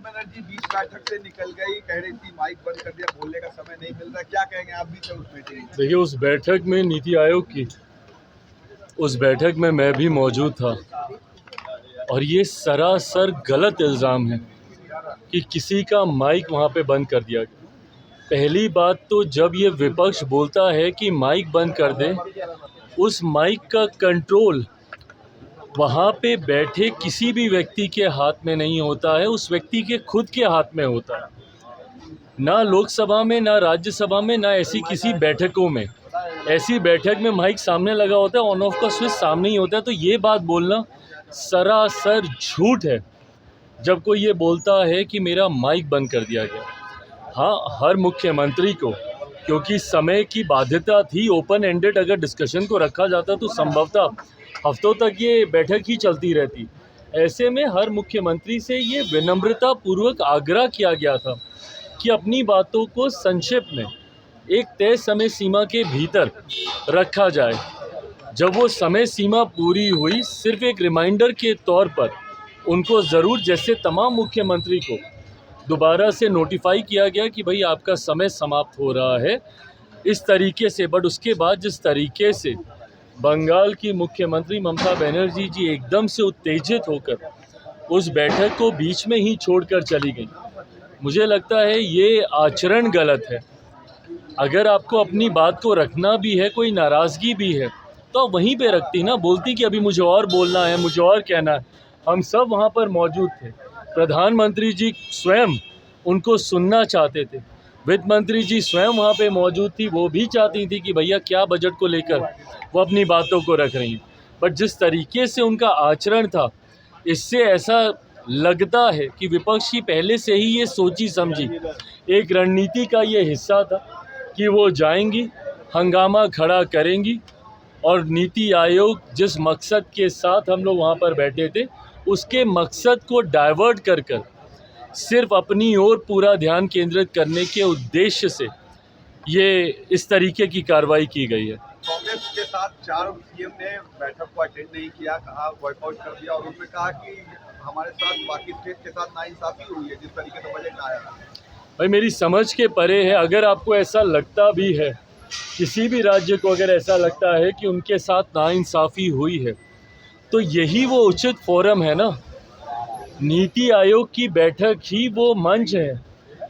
बनर्जी बीच बैठक से निकल गई, कह रही थी माइक बंद कर दिया, बोलने का समय नहीं मिल रहा, क्या कहेंगे आप भी थे उस मीटिंग में? देखिए, उस बैठक में नीति आयोग की उस बैठक में मैं भी मौजूद था और ये सरासर गलत इल्ज़ाम है कि किसी का माइक वहाँ पे बंद कर दिया गया। पहली बात तो जब ये विपक्ष बोलता है कि माइक बंद कर दे, उस माइक का कंट्रोल वहाँ पे बैठे किसी भी व्यक्ति के हाथ में नहीं होता है, उस व्यक्ति के खुद के हाथ में होता है। ना लोकसभा में, ना राज्यसभा में, ना ऐसी किसी बैठकों में। ऐसी बैठक में माइक सामने लगा होता है, ऑन ऑफ का स्विच सामने ही होता है। तो ये बात बोलना सरासर झूठ है जब कोई ये बोलता है कि मेरा माइक बंद कर दिया गया। हाँ, हर मुख्यमंत्री को, क्योंकि समय की बाध्यता थी, ओपन एंडेड अगर डिस्कशन को रखा जाता तो संभवतः हफ्तों तक ये बैठक ही चलती रहती। ऐसे में हर मुख्यमंत्री से ये विनम्रता पूर्वक आग्रह किया गया था कि अपनी बातों को संक्षेप में एक तय समय सीमा के भीतर रखा जाए। जब वो समय सीमा पूरी हुई, सिर्फ एक रिमाइंडर के तौर पर उनको ज़रूर, जैसे तमाम मुख्यमंत्री को दोबारा से नोटिफाई किया गया कि भाई आपका समय समाप्त हो रहा है, इस तरीके से। बट उसके बाद जिस तरीके से बंगाल की मुख्यमंत्री ममता बनर्जी जी एकदम से उत्तेजित होकर उस बैठक को बीच में ही छोड़कर चली गई, मुझे लगता है ये आचरण गलत है। अगर आपको अपनी बात को रखना भी है, कोई नाराज़गी भी है, तो आप वहीं पे रखती ना, बोलती कि अभी मुझे और बोलना है, मुझे और कहना है। हम सब वहाँ पर मौजूद थे, प्रधानमंत्री जी स्वयं उनको सुनना चाहते थे, वित्त मंत्री जी स्वयं वहाँ पे मौजूद थी, वो भी चाहती थी कि भैया क्या बजट को लेकर वो अपनी बातों को रख रही हैं। बट जिस तरीके से उनका आचरण था, इससे ऐसा लगता है कि विपक्ष की पहले से ही ये सोची समझी एक रणनीति का ये हिस्सा था कि वो जाएंगी, हंगामा खड़ा करेंगी और नीति आयोग जिस मकसद के साथ हम लोग वहाँ पर बैठे थे, उसके मकसद को डाइवर्ट कर सिर्फ अपनी ओर पूरा ध्यान केंद्रित करने के उद्देश्य से ये इस तरीके की कार्रवाई की गई है। कांग्रेस के साथ 4 सीएम ने बैठक को अटेंड नहीं किया, कहा बॉयकॉट कर दिया, और उन्होंने कहा कि हमारे साथ बाकी स्टेट के साथ नाइंसाफी हुई है जिस तरीके से बजट आया है। भाई, मेरी समझ के परे है। अगर आपको ऐसा लगता भी है, किसी भी राज्य को अगर ऐसा लगता है कि उनके साथ नाइंसाफ़ी हुई है, तो यही वो उचित फोरम है ना। नीति आयोग की बैठक ही वो मंच है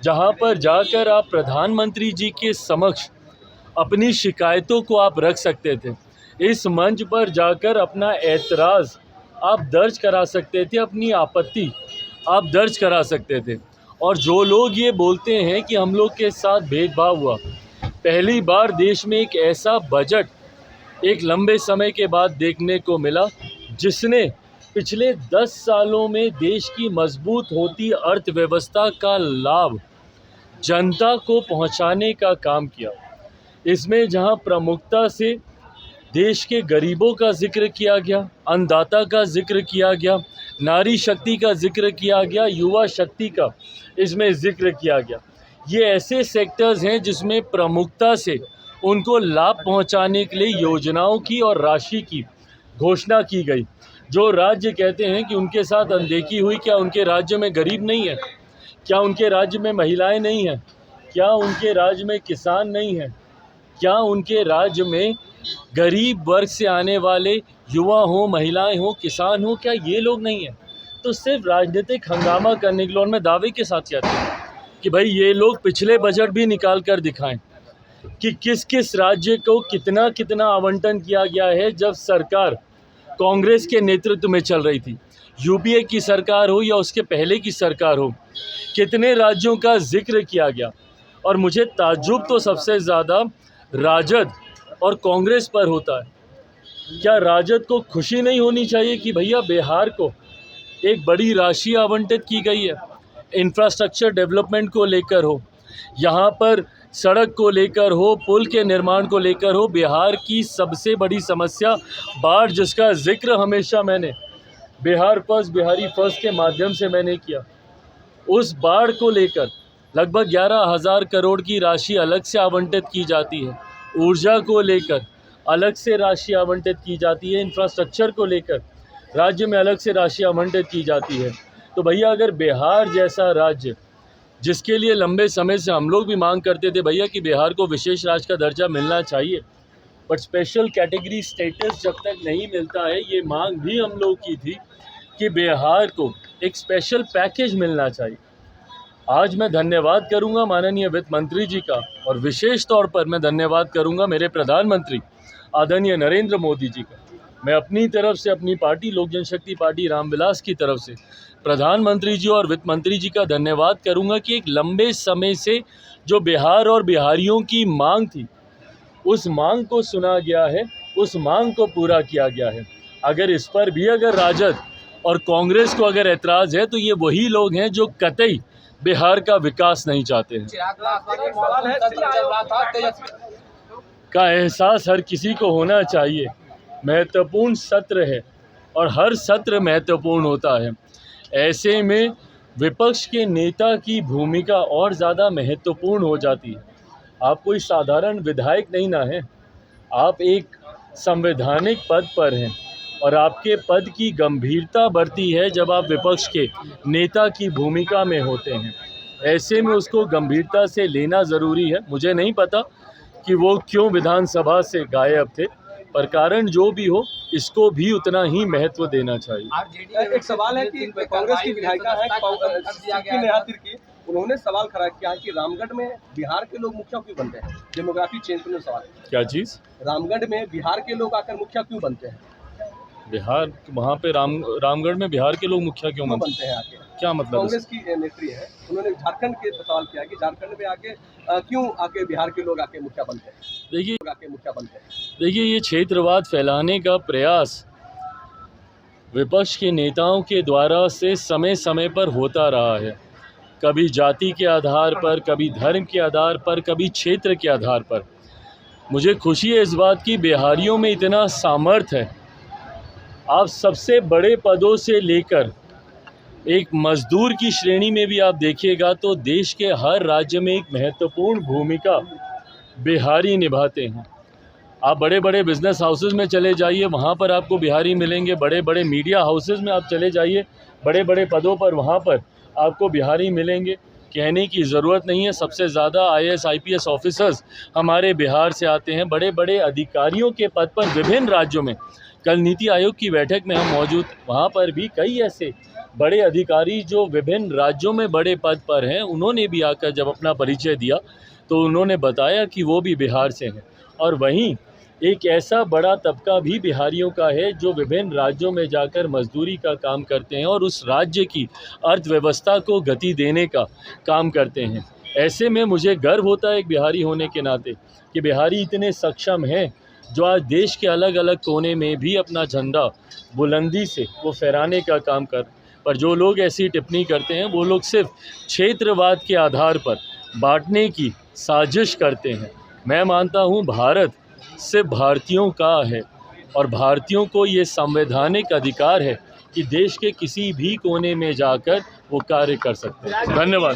जहां पर जाकर आप प्रधानमंत्री जी के समक्ष अपनी शिकायतों को आप रख सकते थे। इस मंच पर जाकर अपना ऐतराज़ आप दर्ज करा सकते थे, अपनी आपत्ति आप दर्ज करा सकते थे। और जो लोग ये बोलते हैं कि हम लोग के साथ भेदभाव हुआ, पहली बार देश में एक ऐसा बजट एक लंबे समय के बाद देखने को मिला जिसने पिछले 10 सालों में देश की मजबूत होती अर्थव्यवस्था का लाभ जनता को पहुंचाने का काम किया। इसमें जहां प्रमुखता से देश के गरीबों का जिक्र किया गया, अन्नदाता का जिक्र किया गया, नारी शक्ति का जिक्र किया गया, युवा शक्ति का इसमें जिक्र किया गया। ये ऐसे सेक्टर्स हैं जिसमें प्रमुखता से उनको लाभ पहुंचाने के लिए योजनाओं की और राशि की घोषणा की गई। जो राज्य कहते हैं कि उनके साथ अनदेखी हुई, क्या उनके राज्य में गरीब नहीं है? क्या उनके राज्य में महिलाएं नहीं हैं? क्या उनके राज्य में किसान नहीं हैं? क्या उनके राज्य में गरीब वर्ग से आने वाले युवा हों, महिलाएं हों, किसान हों, क्या ये लोग नहीं हैं? तो सिर्फ राजनीतिक हंगामा करने के लिए, और मैं दावे के साथ कहता हूँ कि भाई ये लोग पिछले बजट भी निकाल कर दिखाएं कि किस किस राज्य को कितना कितना आवंटन किया गया है जब सरकार कांग्रेस के नेतृत्व में चल रही थी। यूपीए की सरकार हो या उसके पहले की सरकार हो, कितने राज्यों का जिक्र किया गया। और मुझे ताज्जुब तो सबसे ज़्यादा राजद और कांग्रेस पर होता है। क्या राजद को खुशी नहीं होनी चाहिए कि भैया बिहार को एक बड़ी राशि आवंटित की गई है, इंफ्रास्ट्रक्चर डेवलपमेंट को लेकर हो, यहाँ पर सड़क को लेकर हो, पुल के निर्माण को लेकर हो। बिहार की सबसे बड़ी समस्या बाढ़, जिसका जिक्र हमेशा मैंने बिहार फर्स्ट, बिहारी फर्स्ट के माध्यम से मैंने किया। उस बाढ़ को लेकर लगभग 11,000 करोड़ की राशि अलग से आवंटित की जाती है। ऊर्जा को लेकर अलग से राशि आवंटित की जाती है। इंफ्रास्ट्रक्चर को लेकर राज्य में अलग से राशि आवंटित की जाती है। तो भैया अगर बिहार जैसा राज्य, जिसके लिए लंबे समय से हम लोग भी मांग करते थे भैया कि बिहार को विशेष राज्य का दर्जा मिलना चाहिए, बट स्पेशल कैटेगरी स्टेटस जब तक नहीं मिलता है, ये मांग भी हम लोग की थी कि बिहार को एक स्पेशल पैकेज मिलना चाहिए। आज मैं धन्यवाद करूंगा माननीय वित्त मंत्री जी का, और विशेष तौर पर मैं धन्यवाद करूंगा मेरे प्रधानमंत्री आदरणीय नरेंद्र मोदी जी का। मैं अपनी तरफ से, अपनी पार्टी लोक जनशक्ति पार्टी रामविलास की तरफ से प्रधानमंत्री जी और वित्त मंत्री जी का धन्यवाद करूंगा कि एक लंबे समय से जो बिहार और बिहारियों की मांग थी, उस मांग को सुना गया है, उस मांग को पूरा किया गया है। अगर इस पर भी अगर राजद और कांग्रेस को अगर ऐतराज़ है, तो ये वही लोग हैं जो कतई बिहार का विकास नहीं चाहते हैं। का एहसास हर किसी को होना चाहिए। महत्वपूर्ण सत्र है और हर सत्र महत्वपूर्ण होता है। ऐसे में विपक्ष के नेता की भूमिका और ज़्यादा महत्वपूर्ण हो जाती है। आप कोई साधारण विधायक नहीं ना हैं, आप एक संवैधानिक पद पर हैं, और आपके पद की गंभीरता बढ़ती है जब आप विपक्ष के नेता की भूमिका में होते हैं। ऐसे में उसको गंभीरता से लेना ज़रूरी है। मुझे नहीं पता कि वो क्यों विधानसभा से गायब थे, पर कारण जो भी हो, इसको भी उतना ही महत्व देना चाहिए। एक सवाल है कि कांग्रेस की विधायिका है नेहा तिर्की, उन्होंने सवाल खड़ा किया कि रामगढ़ में बिहार के लोग मुखिया क्यों बनते हैं? डेमोग्राफी चेंज करने सवाल। क्या चीज़? रामगढ़ में बिहार के लोग आकर मुखिया क्यों बनते हैं? बिहार, वहाँ पे रामगढ़ में बिहार के लोग मुखिया क्यों बनते हैं आके? क्या मतलब? कांग्रेस की नेत्री है, उन्होंने झारखंड के सवाल किया कि झारखंड में आके क्यों आके बिहार के लोग आके मुखिया बनते हैं? देखिए, ये क्षेत्रवाद फैलाने का प्रयास विपक्ष के नेताओं के द्वारा से समय समय पर होता रहा है। कभी जाति के आधार पर, कभी धर्म के आधार पर, कभी क्षेत्र के आधार पर। मुझे खुशी है इस बात की, बिहारियों में इतना सामर्थ्य है। आप सबसे बड़े पदों से लेकर एक मजदूर की श्रेणी में भी आप देखिएगा तो देश के हर राज्य में एक महत्वपूर्ण भूमिका बिहारी निभाते हैं। आप बड़े बड़े बिजनेस हाउसेस में चले जाइए, वहाँ पर आपको बिहारी मिलेंगे। बड़े बड़े मीडिया हाउसेस में आप चले जाइए, बड़े बड़े पदों पर वहाँ पर आपको बिहारी मिलेंगे। कहने की ज़रूरत नहीं है, सबसे ज़्यादा IAS IPS ऑफिसर्स हमारे बिहार से आते हैं। बड़े बड़े अधिकारियों के पद पर विभिन्न राज्यों में, कल नीति आयोग की बैठक में हम मौजूद, वहाँ पर भी कई ऐसे बड़े अधिकारी जो विभिन्न राज्यों में बड़े पद पर हैं, उन्होंने भी आकर जब अपना परिचय दिया तो उन्होंने बताया कि वो भी बिहार से हैं। और वहीं एक ऐसा बड़ा तबका भी बिहारियों का है जो विभिन्न राज्यों में जाकर मजदूरी का काम करते हैं और उस राज्य की अर्थव्यवस्था को गति देने का काम करते हैं। ऐसे में मुझे गर्व होता है एक बिहारी होने के नाते कि बिहारी इतने सक्षम हैं जो आज देश के अलग अलग कोने में भी अपना झंडा बुलंदी से वो फहराने का काम कर। पर जो लोग ऐसी टिप्पणी करते हैं, वो लोग सिर्फ क्षेत्रवाद के आधार पर बांटने की साजिश करते हैं। मैं मानता हूँ भारत सिर्फ भारतीयों का है और भारतीयों को ये संवैधानिक अधिकार है कि देश के किसी भी कोने में जाकर वो कार्य कर सकते हैं। धन्यवाद।